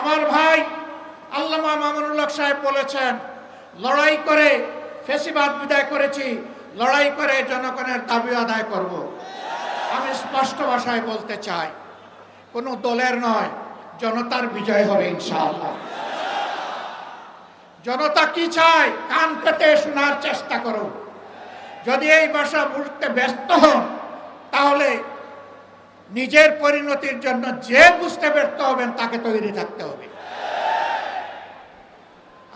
আমার ভাই আল্লামা মামুনুল হক সাহেব বলেছেন, লড়াই করে ফ্যাসিবাদ বিদায় করেছি, লড়াই করে জনগণের দাবি আদায় করব। আমি স্পষ্ট ভাষায় বলতে চাই, কোনো দলের নয়, জনতার বিজয় হবে ইনশাআল্লাহ। জনতা কি চায় কান পেতে শোনার চেষ্টা করুন। যদি এই ভাষা বুঝতে ব্যস্ত হন, তাহলে নিজের পরিণতির জন্য যে বুঝতে ব্যর্থ হবেন তাকে তৈরি থাকতে হবে।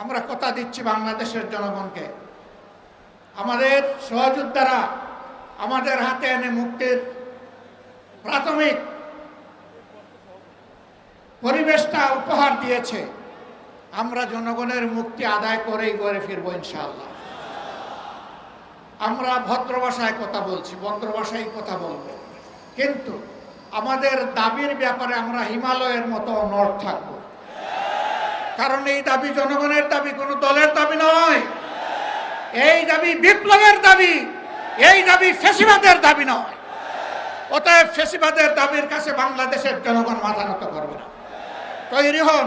আমরা কথা দিচ্ছি বাংলাদেশের জনগণকে, আমাদের সহযোদ্ধারা আমাদের হাতে এনে মুক্তির প্রাথমিক পরিবেশটা উপহার দিয়েছে। আমরা জনগণের মুক্তি আদায় করেই ঘরে ফিরবো ইনশাআল্লাহ। আমরা ভদ্র ভাষায় কথা বলছি, ভদ্র ভাষায় কথা বলবো, কিন্তু আমাদের দাবির ব্যাপারে আমরা হিমালয়ের মতো অনড় থাকবো। কারণ এই দাবি জনগণের দাবি, কোনো দলের দাবি নয়। এই দাবি বিপ্লবের দাবি, এই দাবি ফ্যাসিবাদের দাবি নয়। অতএব ফ্যাসিবাদের দাবির কাছে বাংলাদেশের জনগণ মাথা নত করবে না। তৈরি হন।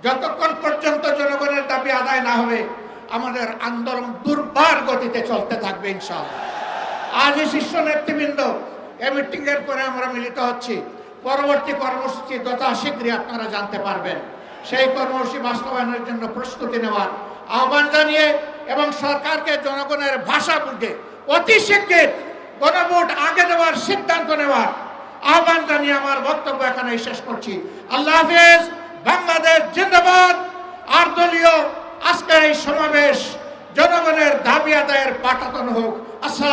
যতক্ষণ পর্যন্ত জনগণের দাবি আদায় না হবে, আমাদের আন্দোলন দুর্বার গতিতে চলতে থাকবে ইনশাআল্লাহ। আজই শীর্ষ নেতৃবৃন্দ এই মিটিং এর পরে আমরা মিলিত হচ্ছি। পরবর্তী কর্মসূচি যথাশীঘ্রই আপনারা জানতে পারবেন। সেই কর্মসূচি বাস্তবায়নের জন্য প্রস্তুতি নেওয়ার আহ্বান জানিয়ে এবং সরকারকে জনগণের ভাষা বুঝে অতি শীঘ্র গণভোট আগে দেওয়ার সিদ্ধান্ত নেওয়ার আহ্বান জানিয়ে আমার বক্তব্য এখানে শেষ করছি। আল্লাহ হাফেজ। বাংলাদেশ জিন্দাবাদ। আর দলীয় আজকের এই সমাবেশ জনগণের দাবি আদায়ের পাঠাতন হোক। আসসালাম।